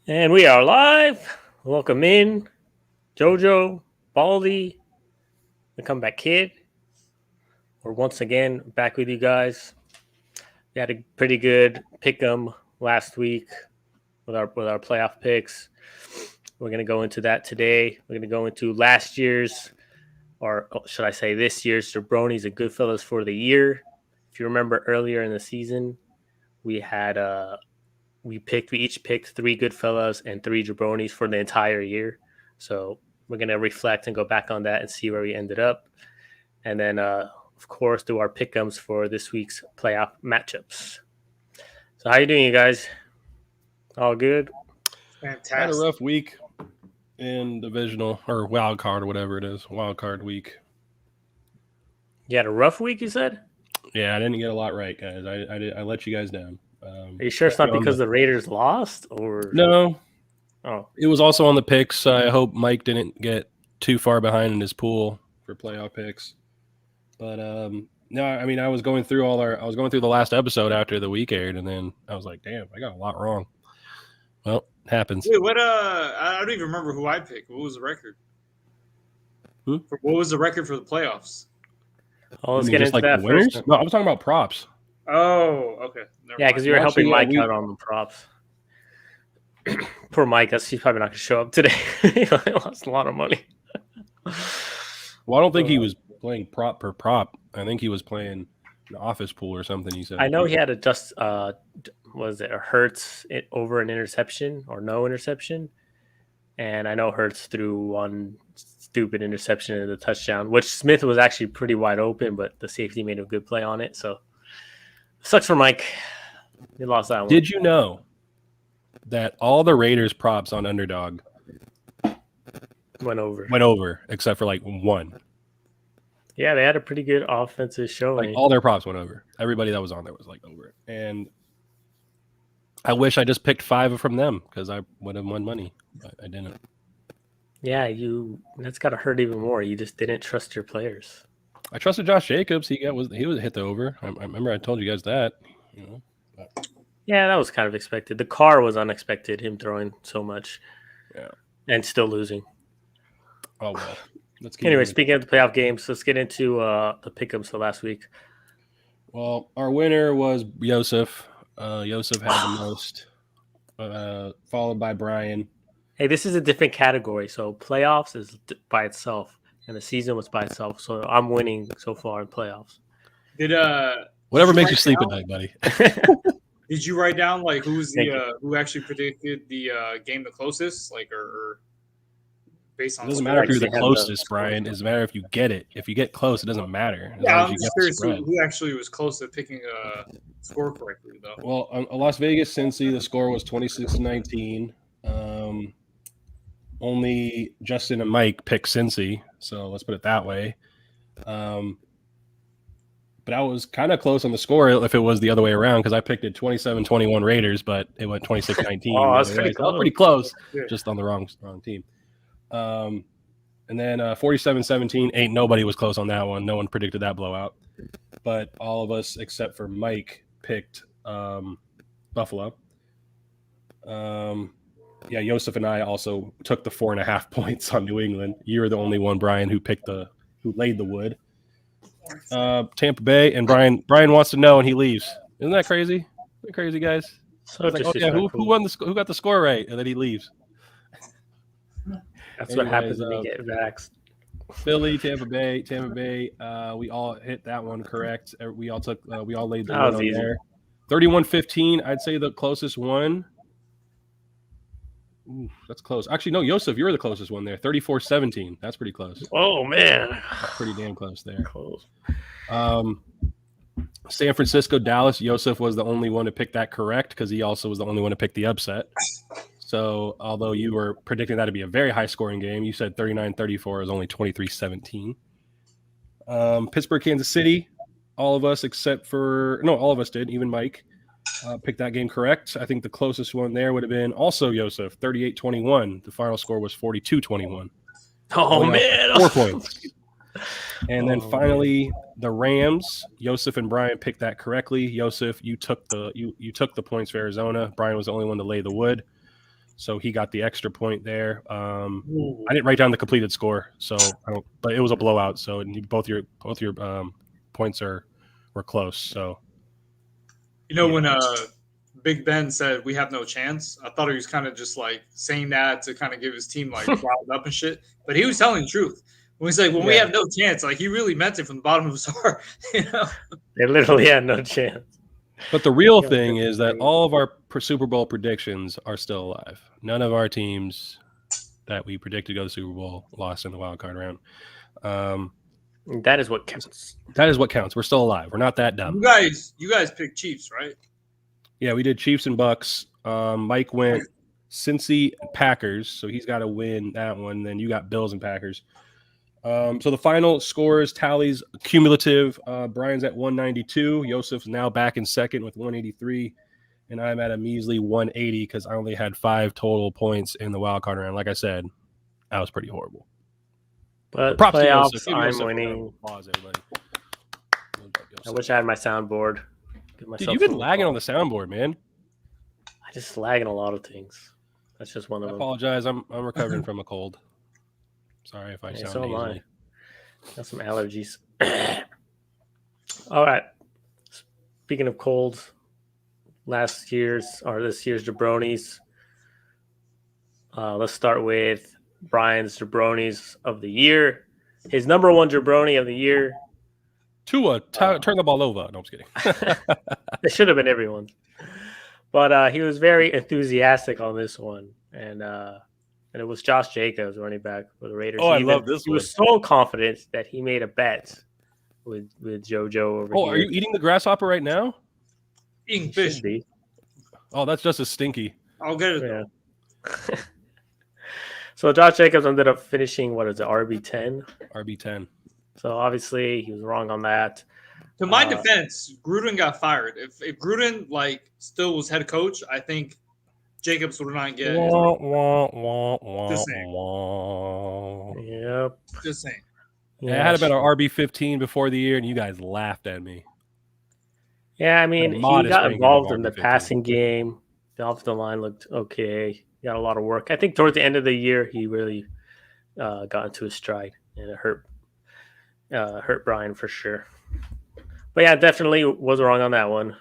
And we are live. Welcome in, Jojo, Baldy, the comeback kid. We're once again back with you guys. We had a pretty good pick 'em last week with our playoff picks. We're gonna go into that today. We're gonna go into last year's, or should I say this year's Jabronies and Goodfellas for the year. If you remember earlier in the season, we had we each picked three Goodfellas and three Jabronis for the entire year. So we're gonna reflect and go back on that and see where we ended up, and then of course do our pick'ems for this week's playoff matchups. So how you doing, you guys? All good? I had a Fantastic. rough week in divisional or wild card or whatever it is. Wild card week. You had a rough week, you said? Yeah, I didn't get a lot right, guys. I let you guys down. Are you sure it's not because the Raiders lost, or No? Oh, It was also on the picks. I hope Mike didn't get too far behind in his pool for playoff picks. But no, I mean I was going through the last episode after the week aired, and then I was like, damn, I got a lot wrong. Well, it happens. Wait, what? I don't even remember who I picked. What was the record? Hmm? What was the record for the playoffs? let's You get mean into just that the winners? first. No, I was talking about props. Oh, okay. Never Yeah, mind. because you were helping Actually, Mike out on the props. Poor Mike, he's probably not going to show up today. He lost a lot of money. Well, I don't think he was playing prop per prop. I think he was playing an office pool or something. He said. I know he had was it a Hurts over an interception or no interception? And I know Hurts threw one stupid interception in the touchdown, which Smith was actually pretty wide open, but the safety made a good play on it. So sucks for Mike. He lost that one. Did you know that all the Raiders props on Underdog went over? went over except for like one? Yeah, they had a pretty good offensive showing. Like all their props went over. Everybody that was on there was like over it. And I wish I just picked 5 from them because I would have won money, but I didn't. Yeah, that's got to hurt even more. You just didn't trust your players. I trusted Josh Jacobs. He was hit the over. I remember I told you guys that. You know, yeah, that was kind of expected. The car was unexpected. Him throwing so much, yeah, and still losing. Oh well. Anyway, speaking of the playoff games, let's get into the pick'ems for last week. Well, our winner was Yosef. Yosef had the most, followed by Brian. Hey, this is a different category. So playoffs is by itself, and the season was by itself. So I'm winning so far in playoffs. Whatever makes you sleep at night, buddy. Did you write down like who actually predicted the game the closest, like or based on? It doesn't matter if you're the closest, Brian. It doesn't matter if you get it. If you get close, it doesn't matter. Yeah, I'm just curious who actually was close to picking a score correctly, though. Well, on Las Vegas, Cincy, the score was 26-19. Only Justin and Mike picked Cincy, so let's put it that way. But I was kind of close on the score if it was the other way around because I picked it 27-21 Raiders, but it went 26-19. Oh, that's pretty close. Pretty close, just on the wrong team. And then 47-17, ain't nobody was close on that one. No one predicted that blowout. But all of us except for Mike picked Buffalo. Yeah, Yosef and I also took the 4.5 points on New England. You're the only one, Brian, who laid the wood. Tampa Bay, and Brian wants to know, and he leaves. Isn't that crazy? Isn't that crazy, guys? So like, yeah, who won who got the score right, and then he leaves. That's what happens when you get vaxxed. Philly, Tampa Bay. We all hit that one correct. We all laid the wood on there. 31-15. I'd say the closest one. Ooh, that's close. Actually, no, Yosef, you were the closest one there. 34-17. That's pretty close. Oh man, that's pretty damn close there. Close. San Francisco, Dallas. Yosef was the only one to pick that correct because he also was the only one to pick the upset. So, although you were predicting that to be a very high-scoring game, you said 39-34 is only 23-17. Pittsburgh, Kansas City. All of us all of us did, even Mike. Picked that game correct. I think the closest one there would have been also Yosef, 38-21. The final score was 42-21. Oh, man. 4 points. And then finally, the Rams. Yosef and Brian picked that correctly. Yosef, you took the points for Arizona. Brian was the only one to lay the wood. So he got the extra point there. I didn't write down the completed score, so I don't. But it was a blowout. So both your points were close. So When Big Ben said we have no chance, I thought he was kind of just like saying that to kind of give his team like riled up and shit. But he was telling the truth. When he's like, we have no chance, like he really meant it from the bottom of his heart. They literally had no chance. But the real thing is that all of our Super Bowl predictions are still alive. None of our teams that we predicted to go to the Super Bowl lost in the wild card round. That is what counts. That is what counts. We're still alive. We're not that dumb. You guys picked Chiefs, right? Yeah, we did Chiefs and Bucks. Mike went Cincy and Packers, so he's got to win that one. Then you got Bills and Packers. So the final scores, tallies, cumulative. Brian's at 192. Yosef's now back in second with 183. And I'm at a measly 180 because I only had 5 total points in the wild card round. Like I said, that was pretty horrible. But props playoffs, to Yosef. I'm winning. Applause, everybody. I wish I had my soundboard. Dude, you've been lagging on the soundboard, man. I just lagging a lot of things. That's just one of them. I apologize. I'm recovering from a cold. Sorry if I sound so am I. nasally. Got some allergies. All right. Speaking of colds, this year's jabronis. Let's start with Brian's jabronis of the year. His number one jabroni of the year. Tua, turn the ball over. No, I'm just kidding. It should have been everyone's. But he was very enthusiastic on this one. And it was Josh Jacobs, running back for the Raiders. I love this He one. was so confident that he made a bet with JoJo over here. Are you eating the grasshopper right now? Eating fish. Oh, that's just as stinky. I'll get it. Yeah. So Josh Jacobs ended up finishing, RB10? RB10. So obviously he was wrong on that. To my defense, Gruden got fired. If Gruden still was head coach, I think Jacobs would not get. Just saying. Yep. Just saying. Yeah, I had about an RB15 before the year, and you guys laughed at me. Yeah, I mean, he got involved in the passing game. The offensive line looked okay. He got a lot of work. I think towards the end of the year, he really got into his stride, and it hurt Brian for sure. But yeah, definitely was wrong on that one.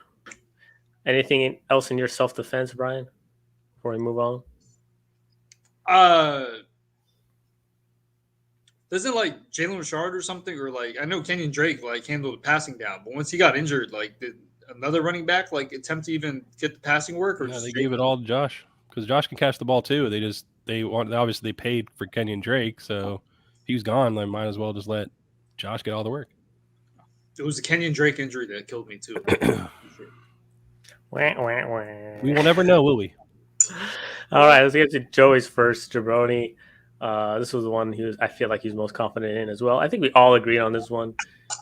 Anything else in your self-defense, Brian, before we move on? Doesn't Jalen Richard or something, or I know Kenyon Drake handled the passing down, but once he got injured, did another running back attempt to even get the passing work? Or they gave it all to Josh because Josh can catch the ball too. They paid for Kenyon Drake, so if he was gone, they might as well just let Josh get all the work. It was the Kenyon Drake injury that killed me too. We will never know, will we? All right, let's get to Joey's first jabroni. This was the one I feel like he was most confident in as well. I think we all agreed on this one.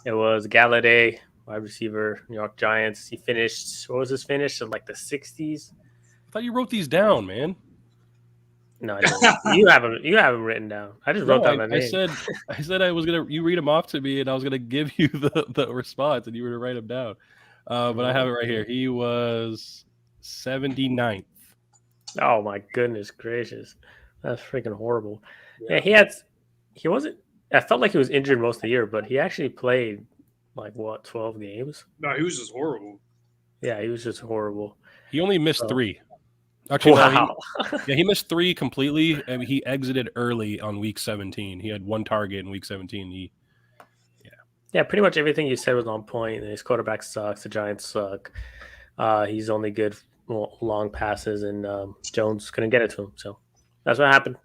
It was Galladay, wide receiver, New York Giants. He finished, what was his finish? In the 60s? I thought you wrote these down, man. No, I didn't. You have them written down. I just wrote down my name. I said I was gonna. You read them off to me, and I was gonna give you the response, and you were to write them down. But I have it right here. He was 79th. Oh my goodness gracious, that's freaking horrible. Yeah, he wasn't. I felt like he was injured most of the year, but he actually played 12 games. No, he was just horrible. Yeah, he was just horrible. He only missed 3. Actually, wow. No, he missed 3 completely, and he exited early on week 17. He had 1 target in week 17. Yeah, pretty much everything you said was on point. His quarterback sucks. The Giants suck. He's only good long passes, and Jones couldn't get it to him. So that's what happened.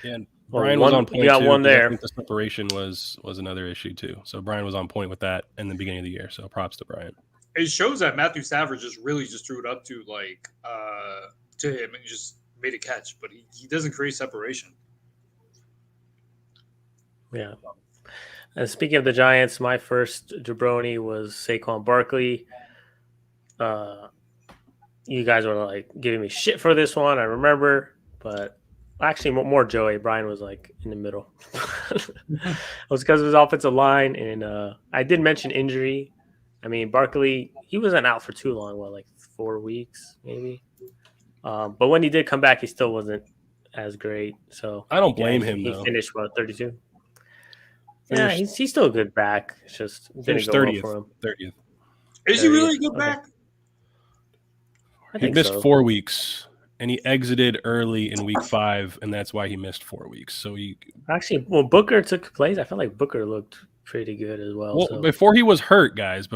Yeah, and Brian was on point. You got one there. I think the separation was another issue too. So Brian was on point with that in the beginning of the year. So props to Brian. It shows that Matthew Stafford just threw it up to to him and just made a catch, but he doesn't create separation. Yeah. And speaking of the Giants, my first jabroni was Saquon Barkley. You guys were giving me shit for this one, I remember, but actually more Joey. Brian was in the middle. It was because of his offensive line, and I did mention injury. I mean, Barkley, he wasn't out for too long. 4 weeks maybe? But when he did come back, he still wasn't as great. So I don't blame yeah, him he though. finished 32. Yeah, he's still a good back. It's just didn't go well for him. 30th. Is he really a good back? He missed 4 weeks, and he exited early in week 5, and that's why he missed 4 weeks. So he actually, well, Booker took place. I felt like Booker looked pretty good as well. Well, before he was hurt, guys,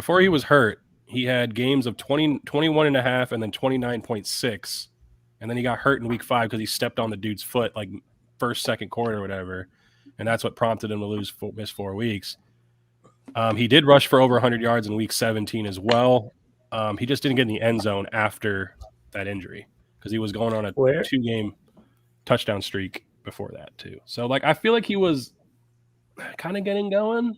he had games of 21 and a half and then 29.6. And then he got hurt in week 5 because he stepped on the dude's foot like first, second quarter or whatever. And that's what prompted him to miss 4 weeks. He did rush for over 100 yards in week 17 as well. He just didn't get in the end zone after that injury because he was going on a 2-game touchdown streak before that too. So like I feel like he was kind of getting going.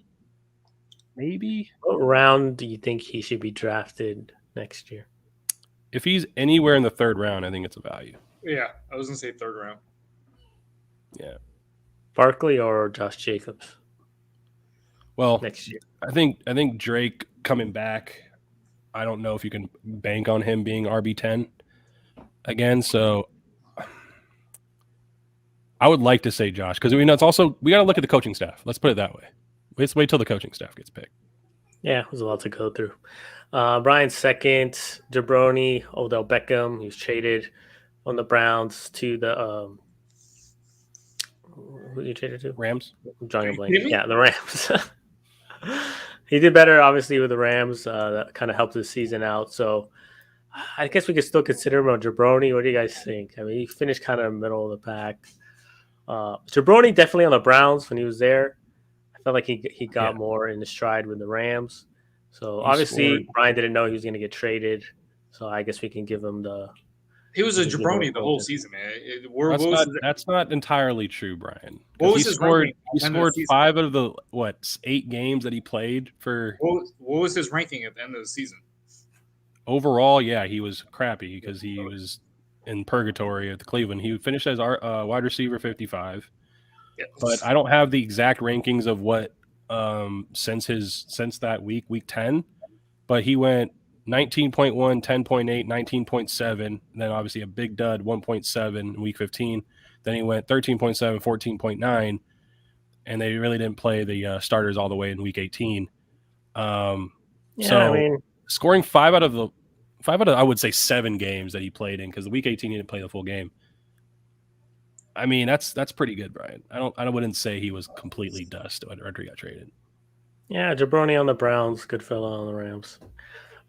Maybe. What round do you think he should be drafted next year? If he's anywhere in the 3rd round, I think it's a value. Yeah, I was gonna say 3rd round. Yeah. Barkley or Josh Jacobs? Well, next year. I think Drake coming back. I don't know if you can bank on him being RB10 again. So I would like to say Josh because it's also we got to look at the coaching staff. Let's put it that way. Let's wait till the coaching staff gets picked. Yeah, there's a lot to go through. Brian's second, Jabroni, Odell Beckham. He was traded on the Browns to the who you traded to? Rams. I'm drawing a blank. Yeah, the Rams. He did better, obviously, with the Rams. That kind of helped the season out. So I guess we could still consider him a Jabroni. What do you guys think? I mean, he finished kind of middle of the pack. Jabroni definitely on the Browns when he was there. I felt like he got more in the stride with the Rams. So obviously, Brian didn't know he was going to get traded. So I guess we can give him the. He was a jabroni the whole season, man. That's not entirely true, Brian. What was his ranking? He scored 5 out of the 8 games that he played for. What was his ranking at the end of the season? Overall, yeah, he was crappy because he was in purgatory at the Cleveland. He finished as our wide receiver 55. Yes. But I don't have the exact rankings of what since that week 10. But he went 19.1, 10.8, 19.7, and then obviously a big dud, 1.7 in week 15. Then he went 13.7, 14.9, and they really didn't play the starters all the way in week 18. Scoring 5 out of I would say 7 games that he played in because the week 18 he didn't play the full game. I mean, that's pretty good, Brian. I wouldn't say he was completely dust after he got traded. Yeah, Jabroni on the Browns, Goodfella on the Rams.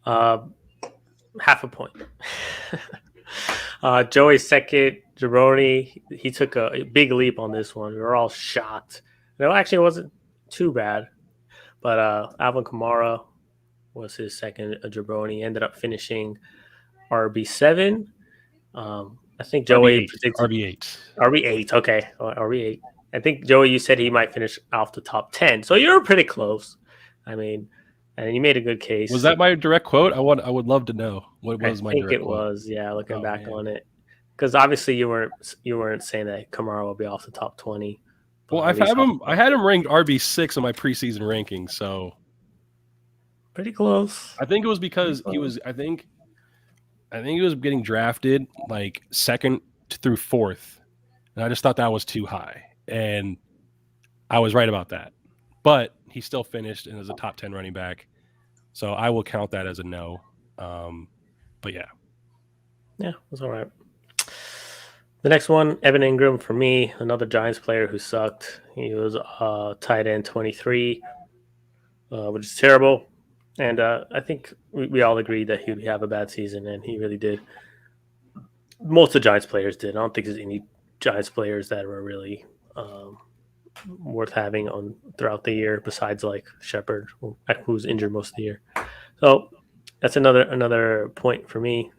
Half a point. Joey's second, Jabroni. He took a big leap on this one. We were all shocked. No, actually, it wasn't too bad. But Alvin Kamara was his second. Jabroni ended up finishing RB7. I think Joey predicted RB8. RB8. Okay, RB8. I think Joey, you said he might finish off the top 10. So you're pretty close. I mean. And you made a good case. Was that my direct quote? I would love to know what was my direct quote. I think it was, yeah, looking back on it. Because obviously you weren't saying that Kamara will be off the top 20. Well, I had him ranked RB6 in my preseason ranking, so pretty close. I think it was because he was I think he was getting drafted like 2nd through 4th. And I just thought that was too high. And I was right about that. But he still finished as a top 10 running back. So I will count that as a no. But yeah. Yeah, it was all right. The next one, Evan Ingram, for me, another Giants player who sucked. He was tight end 23, which is terrible. And I think we all agreed that he would have a bad season, and he really did. Most of the Giants players did. I don't think there's any Giants players that were really worth having on throughout the year besides like Shepard, who's injured most of the year. So that's another point for me.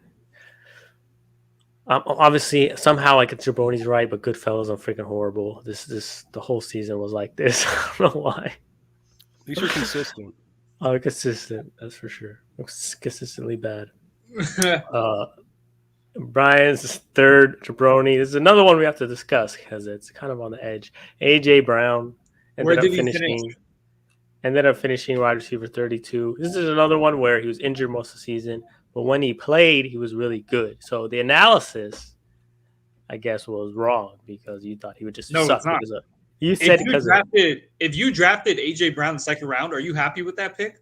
Obviously, somehow like Jabroni's right, but Goodfellas are freaking horrible. This the whole season was like this. I don't know why. These are consistent. Consistent, that's for sure. Consistently bad. Brian's third, Jabroni. This is another one we have to discuss because it's kind of on the edge. AJ Brown ended up finishing wide receiver 32. This is another one where he was injured most of the season, but when he played, he was really good. So the analysis, I guess, was wrong because you thought he would just No, suck it's not. because of. You said If you drafted AJ Brown in the second round, are you happy with that pick?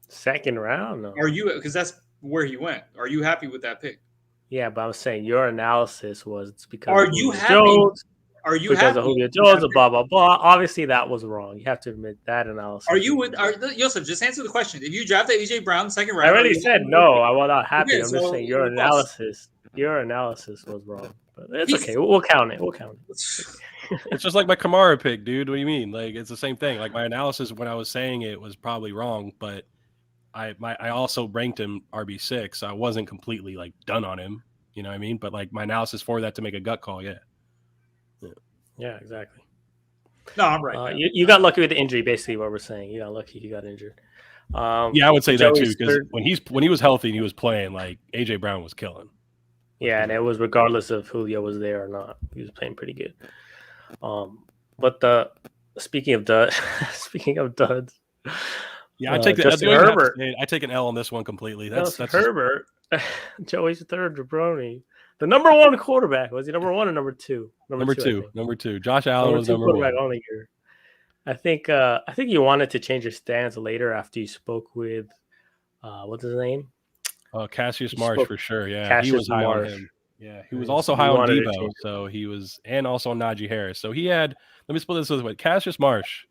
Second round, no. Are you, because that's where he went? Are you happy with that pick? Yeah, but I'm saying your analysis was it's because Are of you Julio happy? Jones, Are you because happy of Julio with Jones, that blah blah blah. Obviously, that was wrong. You have to admit that analysis. Are you with Joseph? Just answer the question. If you drafted AJ Brown second round, I already said no. I was not happy. Okay, I'm just so saying your you lost. analysis was wrong. But it's okay. We'll count it. We'll count it. It's just like my Kamara pick, dude. What do you mean? Like, it's the same thing. Like, my analysis when I was saying it was probably wrong, but I also ranked him RB6. So I wasn't completely like done on him. You know what I mean? But like my analysis for that to make a gut call, yeah. Yeah, exactly. No, I'm right. You got lucky with the injury, basically. What we're saying, you got lucky. He got injured. Yeah, I would say that too Joey's because third- when he was healthy and he was playing, like AJ Brown was killing. Yeah, and it was regardless of Julio was there or not. He was playing pretty good. But speaking of duds, yeah, I take the Justin Herbert. I take an L on this one completely. That's Herbert, Joey's third jabroni. The number one quarterback. Was he number one or number two? Number two. Josh Allen was number one. Only here. I think you wanted to change your stance later after you spoke with what's his name? Cassius Marsh for sure. Yeah, Cassius he was high Marsh. on him. Yeah, he was also high on Debo. So he was, and also on Najee Harris. So he had. Let me split this this way. Cassius Marsh,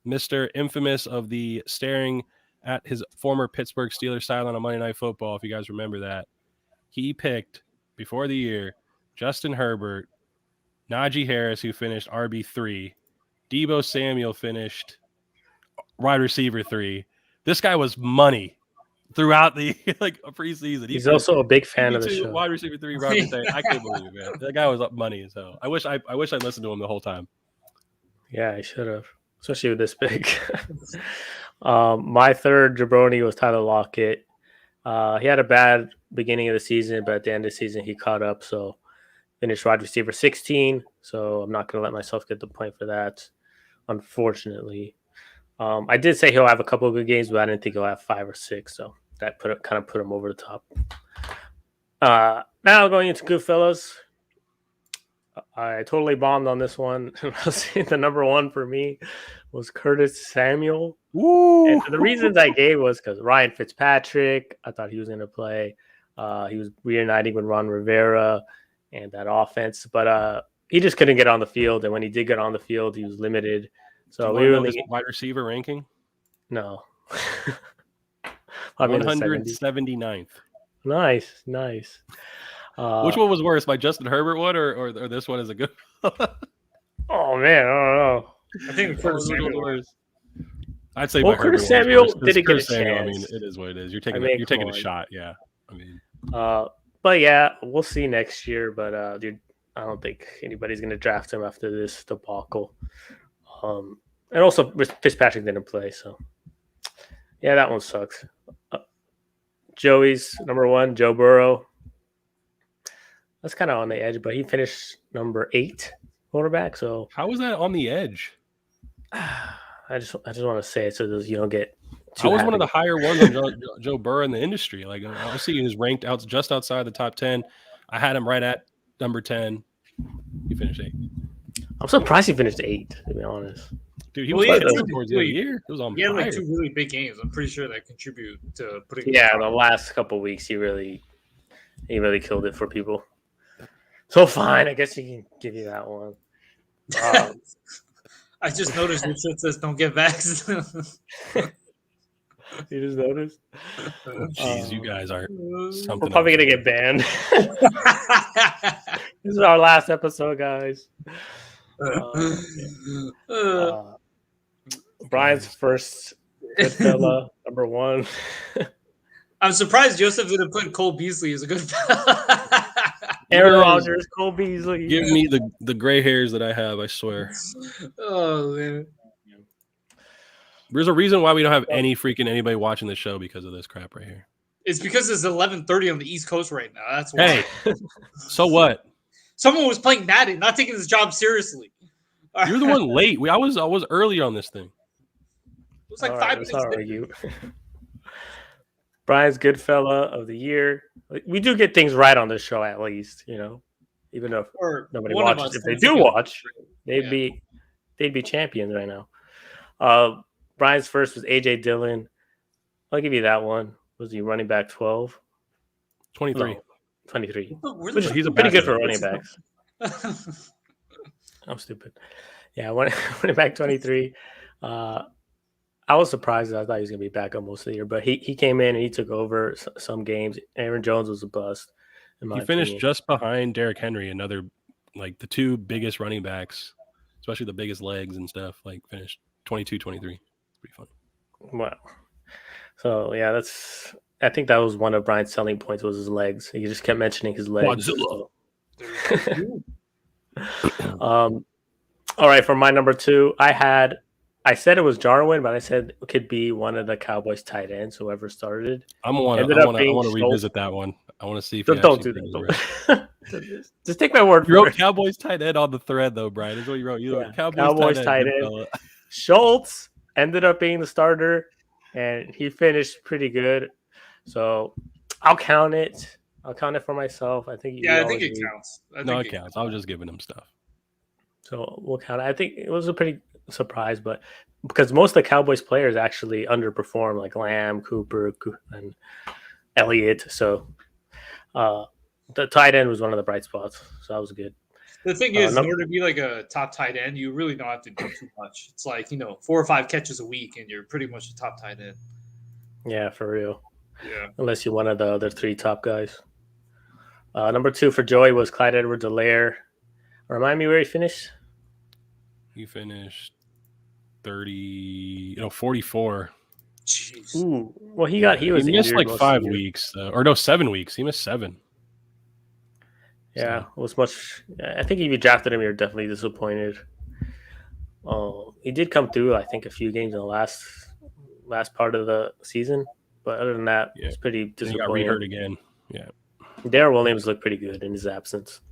Mr. Infamous of the staring at his former Pittsburgh Steelers sideline on Monday Night Football. If you guys remember that, he picked before the year Justin Herbert, Najee Harris, who finished RB3, Debo Samuel finished wide receiver 3. This guy was money throughout the preseason. He's also a big fan of the show. Wide receiver 3, wide receiver 3. I can't believe it, man. That guy was up money. So I wish I listened to him the whole time. Yeah, I should have, especially with this pick. My third jabroni was Tyler Lockett. He had a bad beginning of the season, but at the end of the season, he caught up. So finished wide receiver 16. So I'm not going to let myself get the point for that, unfortunately. I did say he'll have a couple of good games, but I didn't think he'll have 5 or 6. So that kind of put him over the top. Now going into Goodfellas. I totally bombed on this one. The number one for me was Curtis Samuel. Woo! And the reasons I gave was because Ryan Fitzpatrick, I thought he was going to play. He was reuniting with Ron Rivera and that offense, but he just couldn't get on the field. And when he did get on the field, he was limited. So we really wide receiver ranking. No, 179th. Nice. Which one was worse, my Justin Herbert one or this one is a good? Oh man, I don't know. I think Curtis Samuel was. I'd say Curtis Samuel didn't get a chance. I mean, it is what it is. You're taking a shot, yeah. I mean, but yeah, we'll see next year. But dude, I don't think anybody's gonna draft him after this debacle. And also Fitzpatrick didn't play, so yeah, that one sucks. Joey's number one, Joe Burrow. That's kind of on the edge, but he finished number 8 quarterback. So how was that on the edge? I just want to say it so you don't get. I was one of the higher ones on Joe Burrow in the industry. Like I see he was ranked out just outside the top 10. I had him right at number 10. He finished 8. I'm surprised he finished 8. To be honest, dude, he was towards the end of the year. It was on. He had like 2 really big games. I'm pretty sure that contribute to putting. Yeah, the last couple of weeks he really killed it for people. So fine, I guess you can give you that one. I just noticed your shit says don't get vaxxed. You just noticed? Jeez, you guys are something. We're probably going to get banned. This is our last episode, guys. Brian's first Goodfella, number 1. I'm surprised Joseph didn't put Cole Beasley as a good fella. Aaron Rodgers, Cole Beasley. Give me the gray hairs that I have, I swear. Oh, man. There's a reason why we don't have anybody watching the show because of this crap right here. It's because it's 11:30 on the East Coast right now. That's why. Hey, so what? Someone was playing Madden, not taking his job seriously. You're the one late. I was early on this thing. It was like 5 minutes. You. Brian's Goodfella of the year. We do get things right on this show, at least, even though Or nobody one of watches. us If they tends to do get it watch, they'd Yeah. be champions right now. Brian's first was AJ Dillon. I'll give you that one. Was he running back 12? 23. No, 23. Where the Which fuck is he's a pretty good backup. for running backs. I'm stupid. Yeah, running back 23. I was surprised. I thought he was going to be back up most of the year, but he came in and he took over some games. Aaron Jones was a bust, in my He finished opinion. just behind Derrick Henry, another like the two biggest running backs, especially the biggest legs and stuff. Like finished 22, 23. It's pretty fun. Wow. So yeah, I think that was one of Brian's selling points was his legs. He just kept mentioning his legs. Godzilla. So. All right, for my number 2, I said it was Jarwin, but I said it could be one of the Cowboys tight ends, whoever started. I want to revisit that one. I want to see if don't do that. Just take my word You wrote for it. Cowboys tight end on the thread, though, Brian. Is what you wrote. You wrote Cowboys tight end. Schultz ended up being the starter, and he finished pretty good. So I'll count it. I'll count it for myself. I think. I think it counts. It counts. I was just giving him stuff. So we'll count it. I think it was a pretty surprise, but because most of the Cowboys players actually underperform, like Lamb, Cooper, and Elliott. So the tight end was one of the bright spots. So that was good. The thing is, in order to be like a top tight end, you really don't have to do too much. It's like 4 or 5 catches a week, and you're pretty much a top tight end. Yeah, for real. Yeah. Unless you're one of the other 3 top guys. Number 2 for Joey was Clyde Edwards-Helaire. Remind me where he finished. He finished 44. Jeez. Ooh. Well, he missed like 5 weeks, or no, 7 weeks. He missed 7. Yeah, it was much. I think if you drafted him, you're definitely disappointed. He did come through, I think, a few games in the last part of the season, but other than that, it's pretty disappointing. He got rehurt again. Yeah, Darrell Williams looked pretty good in his absence,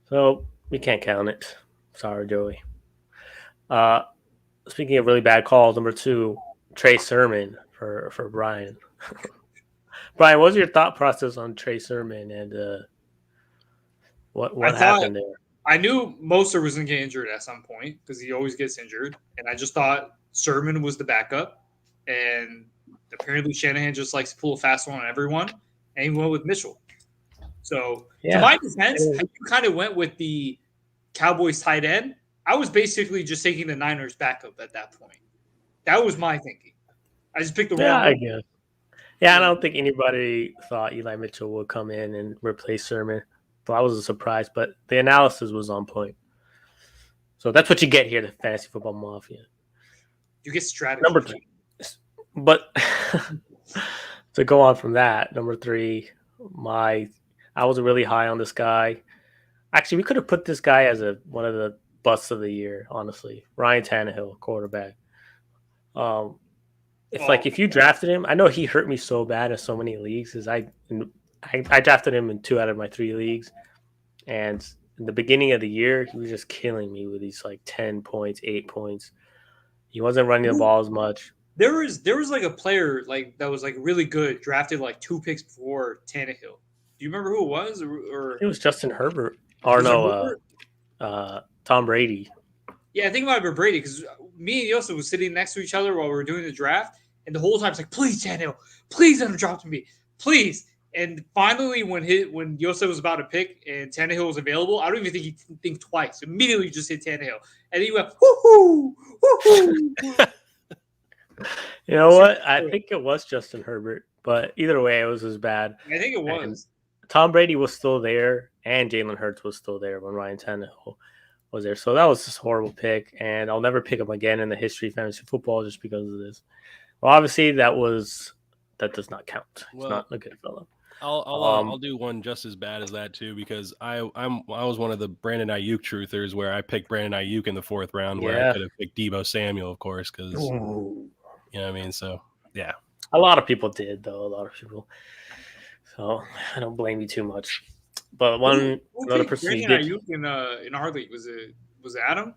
so we can't count it. Sorry, Joey. Speaking of really bad calls, number 2, Trey Sermon for Brian. Brian, what was your thought process on Trey Sermon and what happened there? I knew Moser was going to get injured at some point because he always gets injured, and I just thought Sermon was the backup, and apparently Shanahan just likes to pull a fast one on everyone, and he went with Mitchell. So to my defense, you kind of went with the Cowboys tight end. I was basically just taking the Niners backup at that point. That was my thinking. I just picked the wrong one. I guess. Yeah, I don't think anybody thought Eli Mitchell would come in and replace Sermon. So that was a surprise, but the analysis was on point. So that's what you get here, the Fantasy Football Mafia. You get strategy. Number 2. But to go on from that, number 3, I was really high on this guy. Actually, we could have put this guy as one of the busts of the year, honestly. Ryan Tannehill, quarterback. It's like if you drafted him, I know he hurt me so bad in so many leagues because I drafted him in 2 out of my 3 leagues, and in the beginning of the year, he was just killing me with these like 10 points, 8 points. He wasn't running the ball as much. There was like a player like that was like really good, drafted like 2 picks before Tannehill. Do you remember who it was? Or it was Justin Herbert. Or no, Tom Brady. Yeah, I think it might have been Brady because me and Yosef was sitting next to each other while we were doing the draft, and the whole time it's like, please, Tannehill, please don't drop to me, please. And finally, when Yosef was about to pick and Tannehill was available, I don't even think he think twice. Immediately just hit Tannehill. And then he went, woohoo, woohoo. You know what? I think it was Justin Herbert, but either way, it was as bad. I think it was. And Tom Brady was still there, and Jalen Hurts was still there when Ryan Tannehill was there. So that was just a horrible pick, and I'll never pick him again in the history of fantasy football just because of this. Well, obviously, that does not count. It's not a good fellow. I'll do one just as bad as that too, because I was one of the Brandon Ayuk truthers where I picked Brandon Ayuk in the 4th round, where I could have picked Deebo Samuel, of course, because you know what I mean. So yeah, a lot of people did though. A lot of people. So I don't blame you too much. But another person Brandon Ayuk in our league was it Adam?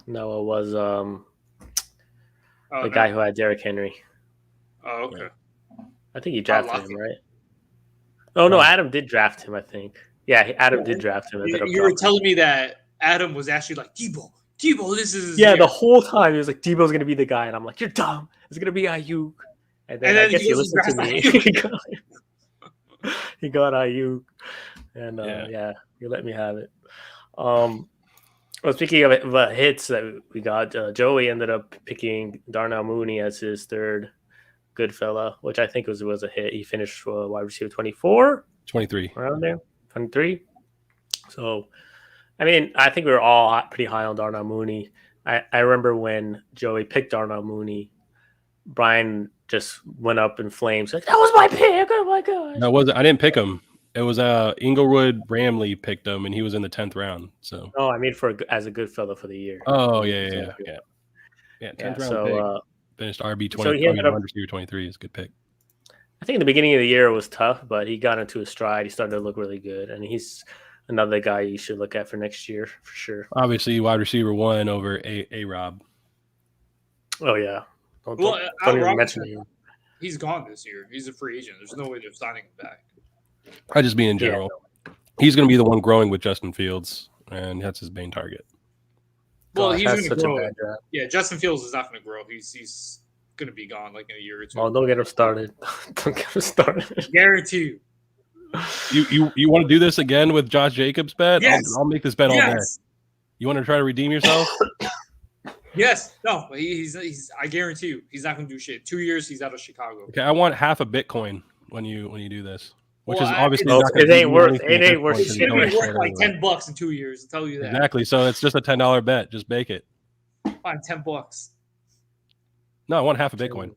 No, it was the guy who had Derrick Henry. Oh, okay. I think you drafted lucky. him, right? Oh no, Right. Adam did draft him. I think. Yeah, Adam did draft him. You were telling me that Adam was actually like Debo. This is his Yeah, year. the whole time he was like, Debo's gonna be the guy, and I'm like, you're dumb. It's gonna be Ayuk. And then I guess he listened to me. He got Ayuk, and yeah, you let me have it. Well, speaking of hits that we got, Joey ended up picking Darnell Mooney as his third Goodfella, which I think was a hit. He finished wide receiver 24, 23, around there, 23. So, I mean, I think we were all pretty high on Darnell Mooney. I remember when Joey picked Darnell Mooney, Brian just went up in flames. Like, that was my pick. Oh my gosh. That wasn't. I didn't pick him. It was Inglewood Bramley picked him, and he was in the 10th round. So. Oh, I mean as a good fellow for the year. Oh yeah. 10th round so, pick. Finished RB 20. So he ended up receiver 23 is a good pick. I think in the beginning of the year it was tough, but he got into his stride. He started to look really good, and he's another guy you should look at for next year for sure. Obviously, wide receiver 1 over a Rob. Oh yeah. Don't even mention him. He's gone this year. He's a free agent. There's no way they're signing him back. I just mean in general. Yeah. He's going to be the one growing with Justin Fields, and that's his main target. Well, he's going to grow. Yeah, Justin Fields is not going to grow. He's going to be gone like in a year or two. Oh, don't get him started. Don't get him started. Guarantee you. You want to do this again with Josh Jacobs' bet? Yes. I'll make this bet all day. You want to try to redeem yourself? Yes. No, he's I guarantee you, he's not going to do shit. 2 years, he's out of Chicago. Okay, I want half a Bitcoin when you do this. Which is obviously it ain't worth. It's going to be worth like $10 in 2 years. I'll tell you that. Exactly. So it's just a $10 bet. Just bake it. Fine, $10. No, I want half a Bitcoin.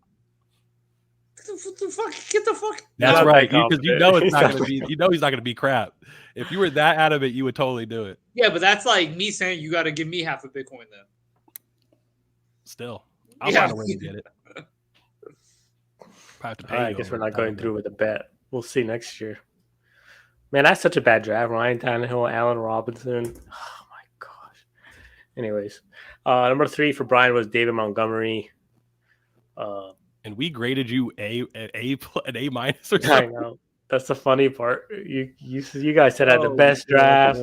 Get the fuck. That's right. Because you know it's not going to be. You know he's not going to be crap. If you were that out of it, you would totally do it. Yeah, but that's like me saying you got to give me half a Bitcoin then. Still, I'll find a way to get it. I have to pay I guess we're not going through with a bet. We'll see next year. Man, that's such a bad draft. Ryan Tannehill, Allen Robinson. Oh my gosh. Anyways, number 3 for Brian was David Montgomery. And we graded you an A minus or something. I know. That's the funny part. You guys said I had the best draft.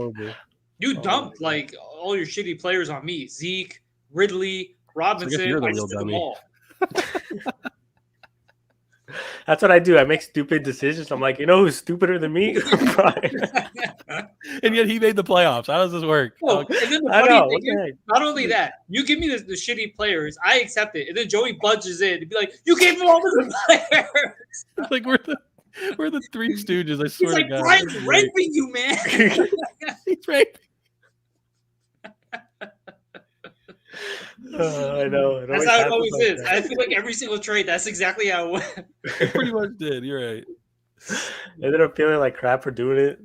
You dumped like all your shitty players on me. Zeke, Ridley, Robinson. You're the real dummy. That's what I do. I make stupid decisions. I'm like, you know who's stupider than me? Brian. And yet he made the playoffs. How does this work? Oh, and then the funny thing is, not only that, you give me the shitty players, I accept it. And then Joey budges in and be like, you gave him all the players. Like we're the Three Stooges, I swear to God. Brian's raping you, man. He's raping. I know. That's how it always is. I feel like every single trade, that's exactly how it went. It pretty much did. You're right. Ended up feeling like crap for doing it.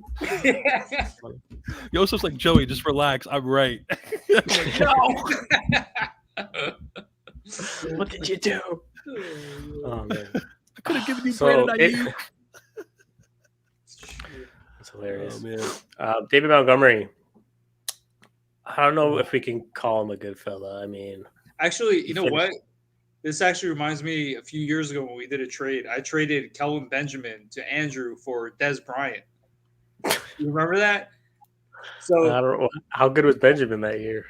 Yosef's like, Joey, just relax. I'm right. No. What did you do? Oh man. I could have given you Brandon Ayuk. That's hilarious. Oh man. David Montgomery. I don't know if we can call him a good fella. I mean, actually, you know what? This actually reminds me a few years ago when we did a trade. I traded Kelvin Benjamin to Andrew for Des Bryant. You remember that? So I don't know. How good was Benjamin that year?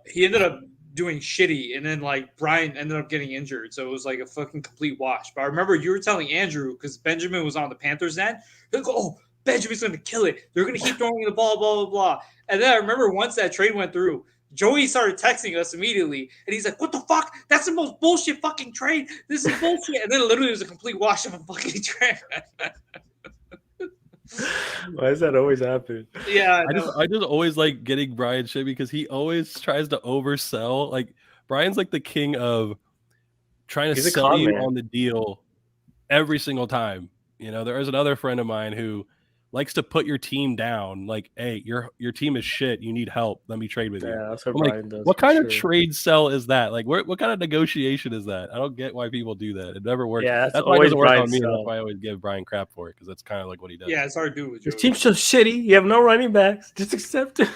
He ended up doing shitty, and then like Bryant ended up getting injured, so it was like a fucking complete wash. But I remember you were telling Andrew because Benjamin was on the Panthers then. He'll go, "Oh, Benjamin's going to kill it. They're going to keep throwing the ball, blah, blah, blah." And then I remember once that trade went through, Joey started texting us immediately. And he's like, what the fuck? That's the most bullshit fucking trade. This is bullshit. And then literally it was a complete wash of a fucking trade. Why does that always happen? Yeah. I just always like getting Brian shit because he always tries to oversell. Like, Brian's like the king of trying to sell you on the deal every single time. You know, there is another friend of mine who likes to put your team down. Like, hey, your team is shit. You need help. Let me trade with you. Yeah, that's what Brian does. What kind of trade sell is that? Like, what kind of negotiation is that? I don't get why people do that. It never works. Yeah, that's why it doesn't work on me. That's why I always give Brian crap for it because that's kind of like what he does. Yeah, it's hard to do with your team's so shitty. You have no running backs. Just accept it.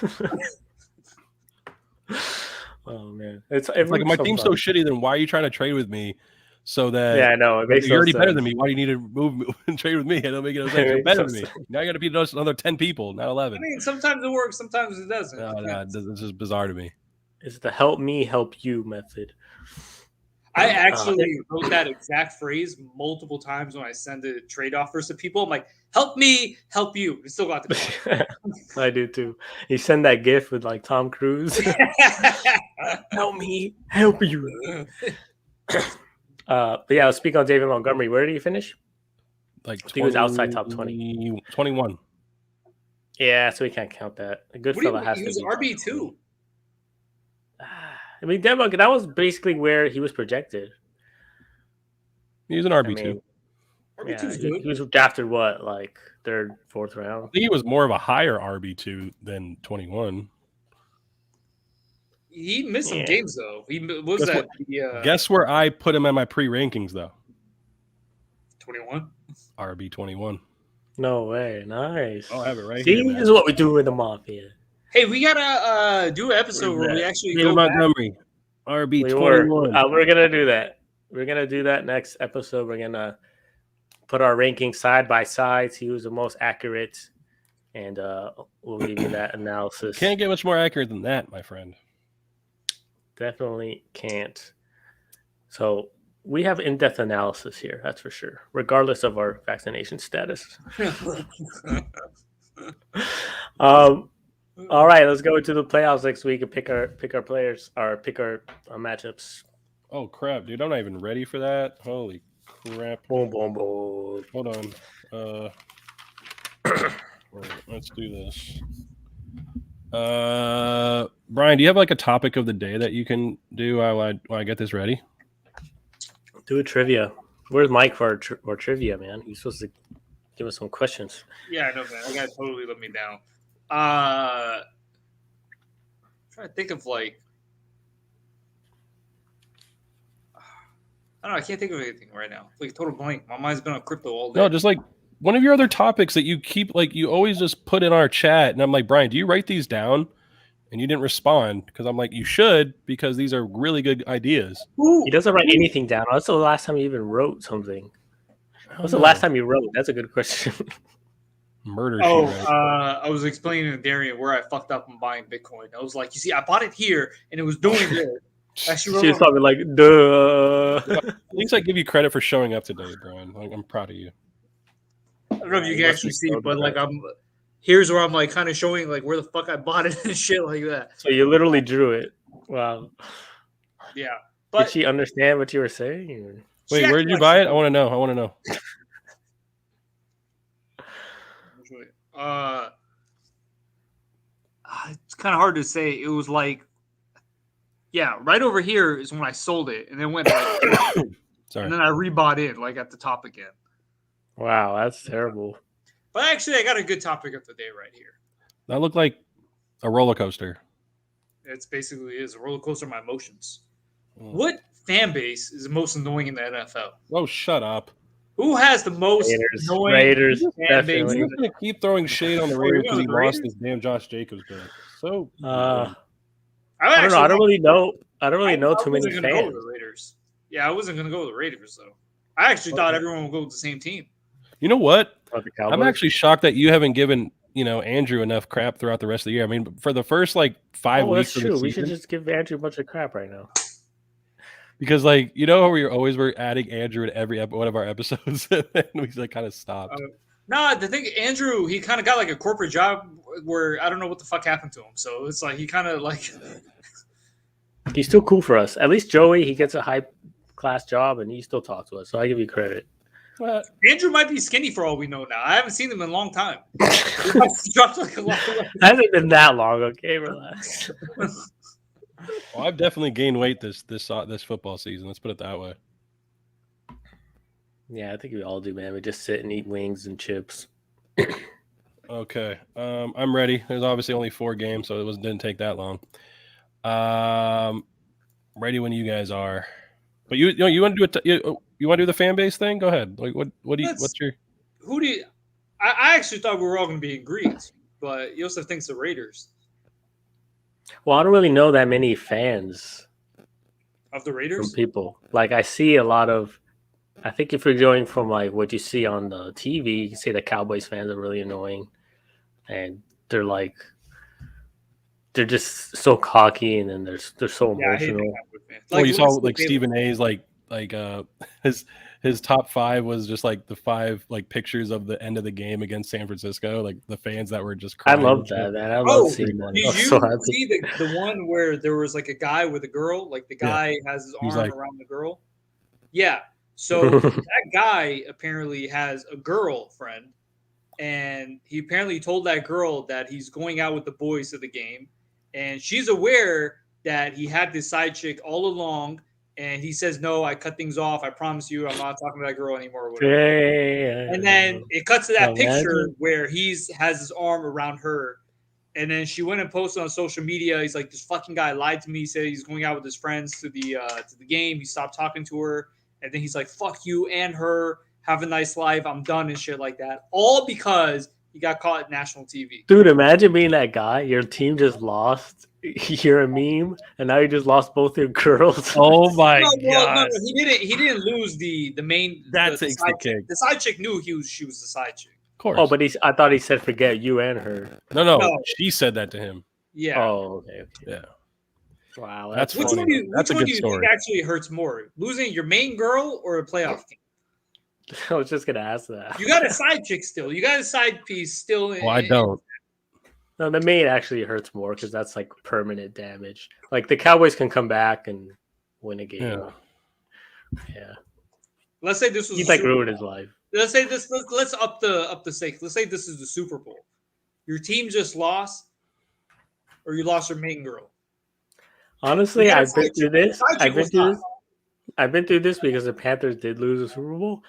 Oh man, it's like my team's so shitty. Then why are you trying to trade with me? so that Yeah, I know. It makes you're no already better sense. than me. Why do you need to move and trade with me? I don't make no sense. You're Makes better no than me. sense. Now you got to beat another 10 people, not 11. I mean, sometimes it works, sometimes it doesn't. No, this is bizarre to me. It's the help me, help you method. I actually wrote that exact phrase multiple times when I send the trade offers to people. I'm like, help me, help you. We still got the I do too. You send that gif with like Tom Cruise. Help me, help you. But yeah, I'll speak on David Montgomery. Where did he finish? Like I think he was outside top 20. 21. Yeah, so we can't count that. A good fella has he to was be RB2. I mean, Devon, that was basically where he was projected. He was an RB2. RB2's yeah, good. he was drafted what, like third, fourth round? I think he was more of a higher RB2 than 21. He missed some games though. He was Guess that. Guess where I put him in my pre-rankings though? 21. RB 21. No way, nice. I'll have it right See, here. this is what we do with the Mafia. Hey, we gotta do an episode where we actually David go back. Montgomery, RB We 21. we're gonna do that. We're gonna do that next episode. We're gonna put our rankings side by side, see who's the most accurate, and we'll give you that analysis. Can't get much more accurate than that, my friend. Definitely can't. So we have in-depth analysis here, that's for sure, regardless of our vaccination status. All right, let's go into the playoffs next week and pick our players, or pick our matchups. Oh crap, dude! I'm not even ready for that. Holy crap! Boom, boom, boom. Hold on. Let's do this. Brian, do you have like a topic of the day that you can do while I get this ready? Do a trivia. Where's Mike for our trivia, man? He's supposed to give us some questions. Yeah, I know, man. That guy totally let me down. I'm trying to think of like, I don't know. I can't think of anything right now. Like total blank. My mind's been on crypto all day. No, just like one of your other topics that you keep, like you always just put in our chat, and I'm like, Brian, do you write these down? And you didn't respond because I'm like, you should, because these are really good ideas. He doesn't write anything down. What's the last time he even wrote something? What's the last time you wrote? That's a good question. Murder. Oh, I was explaining to Darian where I fucked up on buying Bitcoin. I was like, you see, I bought it here and it was doing good. She was probably like, duh. At least I give you credit for showing up today, Brian. Like, I'm proud of you. I don't know if you can actually see, but like here's where I'm like kind of showing like where the fuck I bought it and shit like that. So you literally drew it. Wow. Yeah. But did she understand what you were saying? Wait, where did you buy it? I want to know. It's kind of hard to say. It was like, yeah, right over here is when I sold it, and then went like, sorry, and then I rebought it like at the top again. Wow, that's terrible. But actually, I got a good topic of the day right here. That looked like a roller coaster. It's basically is a roller coaster of my emotions. What fan base is the most annoying in the NFL? Oh, shut up. Who has the most annoying Raiders, fan base? You're going to keep throwing shade on the Raiders because he lost this damn Josh Jacobs bit. So, I don't know. I don't really know. I don't really know too many fans. Go with the Raiders. Yeah, I wasn't going to go with the Raiders though. I actually thought everyone would go with the same team. You know what? I'm I'm actually shocked that you haven't given Andrew enough crap throughout the rest of the year. I mean, for the first like 5 weeks. That's true. We should just give Andrew a bunch of crap right now. Because like we're adding Andrew in every one of our episodes, and we like kind of stopped. No, the thing, Andrew, he kind of got like a corporate job where I don't know what the fuck happened to him. So it's like he kind of like he's still cool for us. At least Joey, he gets a high class job and he still talks to us. So I give you credit. Well, Andrew might be skinny for all we know now. I haven't seen him in a long time. He dropped like a lot of weight. Hasn't been that long. Okay, relax. Well, I've definitely gained weight this football season. Let's put it that way. Yeah, I think we all do, man. We just sit and eat wings and chips. Okay, I'm ready. There's obviously only 4 games, so didn't take that long. Ready when you guys are. But you want to do you want to do the fan base thing? Go ahead. Like I actually thought we were all going to be agreed, but Yosef thinks the Raiders. Well, I don't really know that many fans of the Raiders. from people. Like I see a lot of I think if you're going from like what you see on the TV, you can see the Cowboys fans are really annoying, and they're just so cocky, and then they're so Yeah, I hate the emotional. Cowboys fans. Well, you saw listen, like Stephen A's his top 5 was just like the 5 like pictures of the end of the game against San Francisco, like the fans that were just I crying. love and shit. that, man. I love Oh, seeing that. did I was you so happy. see the one where there was like a guy with a girl? Like the guy has his He was arm like- around the girl. Yeah. So that guy apparently has a girlfriend, and he apparently told that girl that he's going out with the boys to the game, and she's aware that he had this side chick all along. And he says, "No, I cut things off. I promise you, I'm not talking to that girl anymore." Or whatever. Yeah. And then it cuts to that Oh, picture imagine. where has his arm around her. And then she went and posted on social media. He's like, "This fucking guy lied to me. He said he's going out with his friends to the game. He stopped talking to her." And then he's like, "Fuck you and her. Have a nice life. I'm done," and shit like that. All because he got caught at national TV. Dude, imagine being that guy. Your team just lost. You're a meme, and now you just lost both your girls. Oh my No, god! he didn't. He didn't lose the main. That the takes side the chick. cake. The side chick knew she was the side chick. Of course. Oh, but I thought he said forget you and her. no, No. she said that to him. Yeah. Oh, okay. Yeah, Wow, That's Which funny. one do you, That's which a one good do you story. think actually hurts more? Losing your main girl or a playoff team? I was just gonna ask that. You got a side chick still. You got a side piece still. Well, I don't. No, the main actually hurts more because that's like permanent damage. Like the Cowboys can come back and win a game. Yeah. Yeah. Let's say this was. He's a like Super ruined Bowl. his life. Let's say this. Let's up the stakes. Let's say this is the Super Bowl. Your team just lost, or you lost your main girl. Honestly, Yeah, I've been through this. side chick was not. I've been through this because the Panthers did lose the Super Bowl.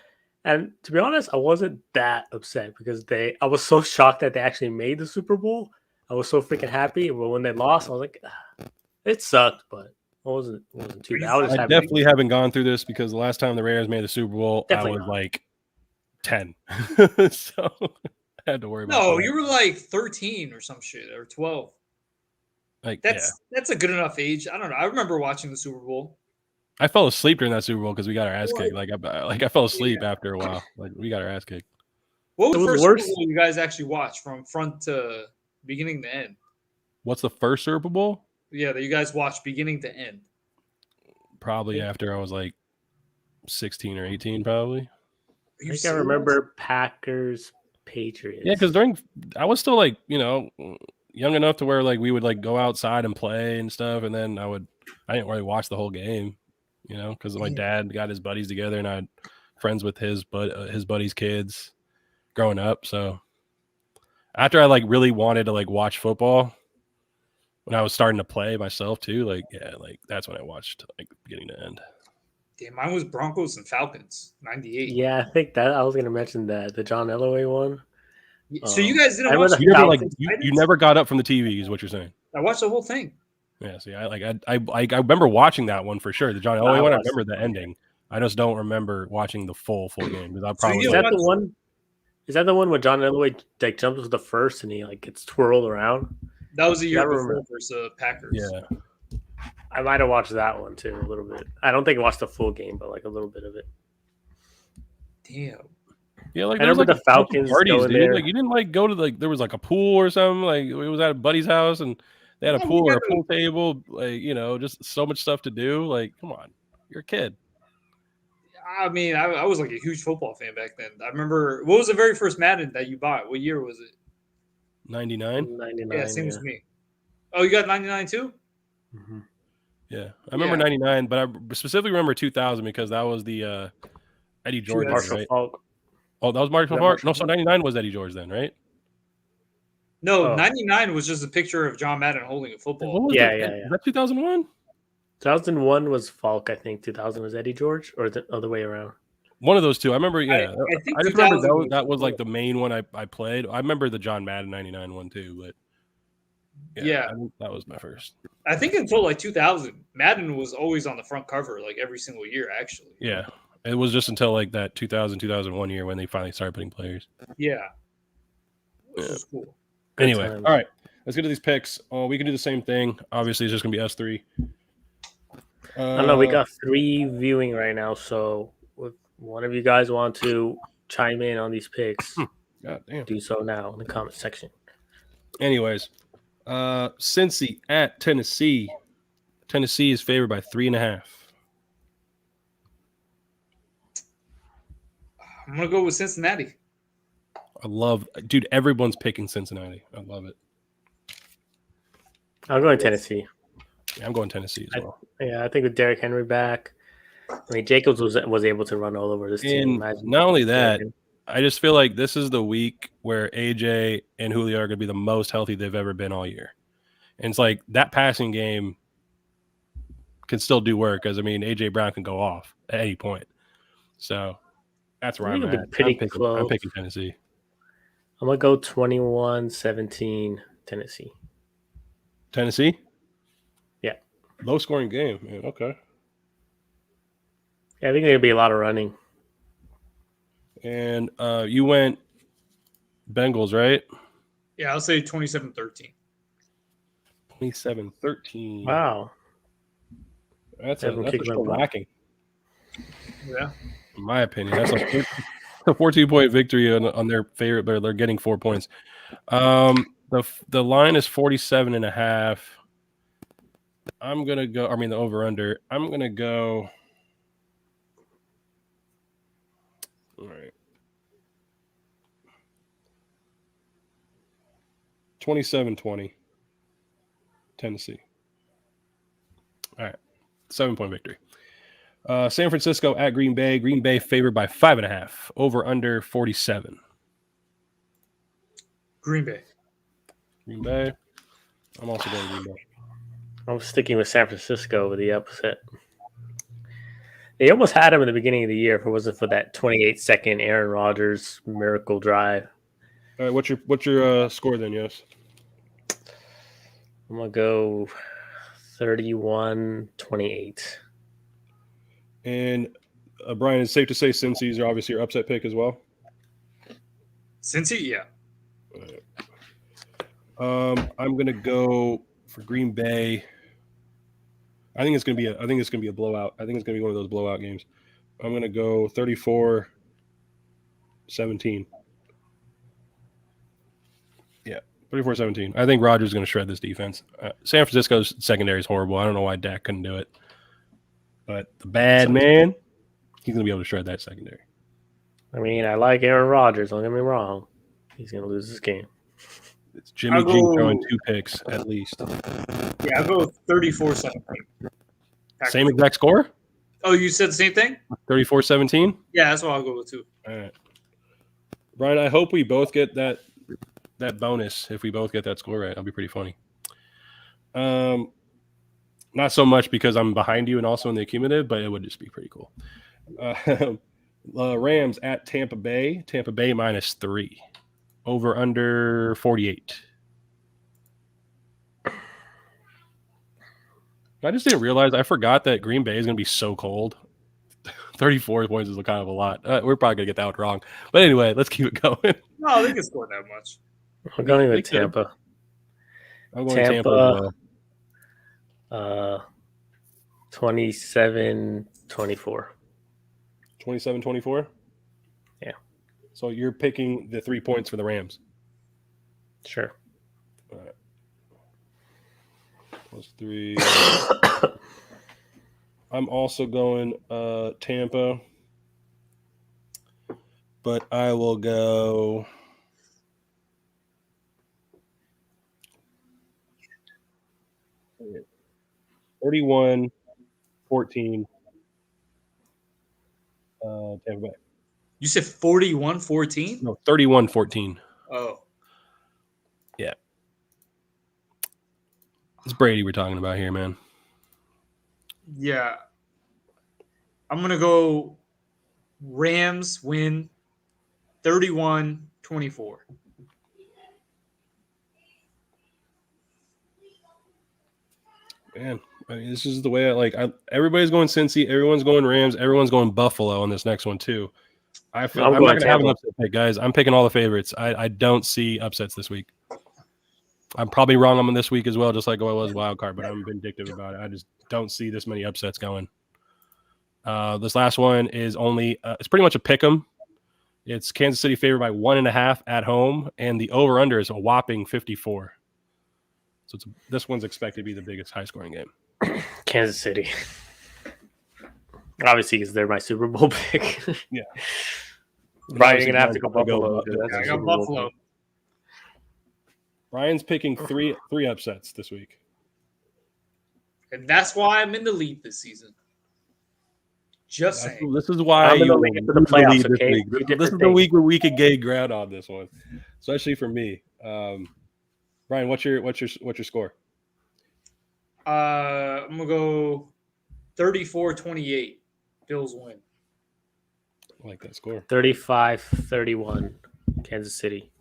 And to be honest, I wasn't that upset because I was so shocked that they actually made the Super Bowl. I was so freaking happy. But when they lost, I was like, it sucked, but it wasn't too bad. I was just I happy. definitely haven't gone through this because the last time the Raiders made the Super Bowl, Definitely I was not. like 10. So I had to worry about No, that. you were like 13 or some shit or 12. Like, That's a good enough age. I don't know. I remember watching the Super Bowl. I fell asleep during that Super Bowl because we got our ass kicked. Like I fell asleep after a while. Like we got our ass kicked. What was It the was first worse. Super Bowl you guys actually watched from front to beginning to end? What's the first Super Bowl? Yeah, that you guys watched beginning to end. Probably after I was like 16 or 18, probably. Are I you think I serious? remember Packers Patriots. Yeah, because I was still like, young enough to where like we would like go outside and play and stuff, and then I didn't really watch the whole game, because my dad got his buddies together and I had friends with his buddies' kids growing up. So after I like really wanted to like watch football, when I was starting to play myself too, like that's when I watched like beginning to end. Damn, mine was Broncos and Falcons, 98. Yeah, I think that I was gonna mention that the John Elway one. So you guys didn't I watch remember You never Falcons, you Titans? never got up from the TV, is what you're saying. I watched the whole thing. Yeah, see, I remember watching that one for sure. The John Elway I one, I watched remember the ending. I just don't remember watching the full game because I probably you Is know that the one? Is that the one where John Elway like jumps with the first and he like gets twirled around? That was the year I before remember. versus Packers. yeah. I might have watched that one too a little bit. I don't think I watched the full game, but like a little bit of it. Damn. Yeah, like I there was, remember like, the a bunch of Falcons parties, going dude. there. Like you didn't like go to like there was like a pool or something. Like it was at a buddy's house and they had a Yeah, pool we or a gotta- pool table. Like just so much stuff to do. Like come on, you're a kid. I mean, I was like a huge football fan back then. I remember, what was the very first Madden that you bought? What year was it? 99. 99. Yeah, same as me. Oh, you got 99 too? Mhm. Yeah, I remember Yeah. 99, but I specifically remember 2000 because that was the Eddie George, Marshall right? Falk. Oh, that was Marshall that Falk. Marshall No, so 99 was Eddie George then, right? No, Oh. 99 was just a picture of John Madden holding a What football. was Yeah, it? yeah, yeah. Was that 2001? 2001 was Falk, I think. 2000 was Eddie George, or the other way around. One of those two. I remember. Yeah, I think I just remember 2000 that was like the main one I played. I remember the John Madden 99 one too, but Yeah. I think that was my first. I think until like 2000, Madden was always on the front cover like every single year, actually. Yeah, it was just until like that 2001 year when they finally started putting players. Yeah. Which Yeah. was cool. Anyway, times. all right, let's get to these picks. We can do the same thing. Obviously, it's just gonna be us three. I don't know. We got 3 viewing right now, so one of you guys want to chime in on these picks, God damn. do so now in the comment section. Anyways, Cincy at Tennessee. Tennessee is favored by 3.5. I'm gonna go with Cincinnati. Dude, everyone's picking Cincinnati. I love it. I'm going Tennessee. Yeah, I'm going Tennessee as well. I think with Derrick Henry back, I mean Jacobs was able to run all over this team. Imagine Not only that, Derrick. I just feel like this is the week where AJ and Julio are going to be the most healthy they've ever been all year. And it's like that passing game can still do work because, I mean, AJ Brown can go off at any point. So that's where I think I'm it'll at. be pretty I'm close. picking Tennessee. I'm going to go 21-17 Tennessee. Tennessee? Yeah. Low scoring game, man. Okay. Yeah, I think there'll be a lot of running. And you went Bengals, right? Yeah, I'll say 27-13. 27-13. Wow. That's a lacking. Yeah. In my opinion. That's a 14-point victory on their favorite, but they're getting 4 points. The line is 47.5. I'm going to go, I mean, the over-under. I'm going to go. All right. 27-20. Tennessee. All right. 7-point victory. San Francisco at Green Bay. Green Bay favored by 5.5. Over under 47. Green Bay. Green Bay. I'm also going Green Bay. I'm sticking with San Francisco with the upset. They almost had him in the beginning of the year if it wasn't for that 28-second Aaron Rodgers miracle drive. All right, what's your score then, Yes? I'm going to go 31-28. And Brian, it's safe to say Cincy's are obviously your upset pick as well? Cincy, yeah. I'm going to go for Green Bay. I think it's going to be a blowout. I think it's going to be one of those blowout games. I'm going to go 34-17. Yeah, 34-17. I think Rodgers is going to shred this defense. San Francisco's secondary is horrible. I don't know why Dak couldn't do it. But the bad man, he's going to be able to shred that secondary. I mean, I like Aaron Rodgers. Don't get me wrong. He's going to lose this game. It's Jimmy G throwing 2 picks at least. Yeah, I'll go 34-17. Same exact score? Oh, you said the same thing? 34-17? Yeah, that's what I'll go with too. All right. Brian, I hope we both get that bonus. If we both get that score right, that'll be pretty funny. Not so much because I'm behind you and also in the accumulative, but it would just be pretty cool. Rams at Tampa Bay. Tampa Bay -3. Over under 48. I just didn't realize. I forgot that Green Bay is going to be so cold. 34 points is kind of a lot. We're probably going to get that one wrong. But anyway, let's keep it going. No, they can score that much. I'm going with Tampa. I'm going Tampa as well. 27-24. 27-24? Yeah. So you're picking the 3 points for the Rams? Sure. All right. +3. I'm also going Tampa. But I will go 31-14 Tampa Bay. You said 41-14? No, 31-14. Oh. Yeah. It's Brady we're talking about here, man. Yeah. I'm going to go Rams win 31-24. Man, I mean, this is the way everybody's going Cincy, everyone's going Rams, everyone's going Buffalo on this next one too. I'm not going to have an upset pick, guys. I'm picking all the favorites. I don't see upsets this week. I'm probably wrong on this week as well, just like I was wild card, but I'm vindictive about it. I just don't see this many upsets going. This last one is only it's pretty much a pick 'em. It's Kansas City favored by 1.5 at home, and the over/under is a whopping 54. So this one's expected to be the biggest high-scoring game. Kansas City. Obviously, because they're my Super Bowl pick. Yeah. Brian, you're going to have to go Brian's Buffalo. gonna go That's I a got Super Bowl Buffalo. pick. Brian's picking three upsets this week. And that's why I'm in the lead this season. Just saying. This is why I'm in the you lead for the lead playoffs, this okay? week. Two different This is the things. week where we could gain ground on this one, especially for me. Brian, what's your score? I'm going to go 34-28. Bills win. I like that score. 35-31, Kansas City.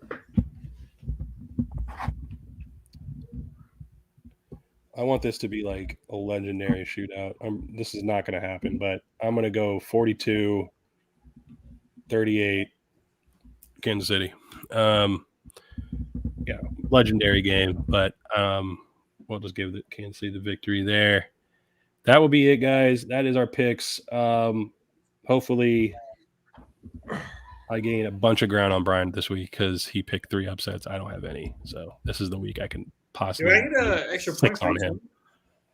I want this to be like a legendary shootout. This is not going to happen, but I'm going to go 42-38 Kansas City. Yeah, legendary game, but we'll just give Kansas City the victory there. That will be it, guys. That is our picks. Hopefully I gain a bunch of ground on Brian this week because he picked 3 upsets. I don't have any. So this is the week I can possibly Do I get an extra point 6 for on each him one?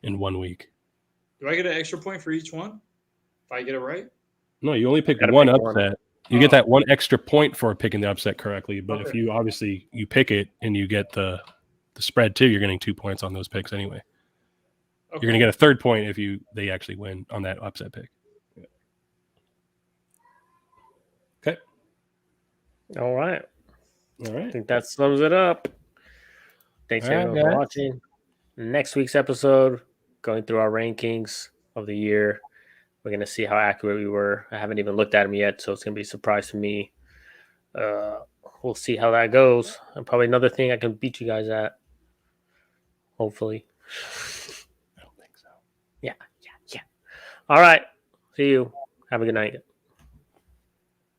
in 1 week. Do I get an extra point for each one if I get it right? No, you only pick Gotta one pick upset. one. You get that 1 extra point for picking the upset correctly. But if Okay. you obviously you pick it and you get the spread too, you're getting 2 points on those picks anyway. Okay. You're going to get a 3rd point if they actually win on that upset pick. Yeah. Okay. All right. All I right. think that sums it up. Thanks All right, everyone for guys. watching. Next week's episode, going through our rankings of the year. We're going to see how accurate we were. I haven't even looked at them yet, so it's going to be a surprise to me. We'll see how that goes. And probably another thing I can beat you guys at. Hopefully. I don't think so. Yeah. All right. See you. Have a good night.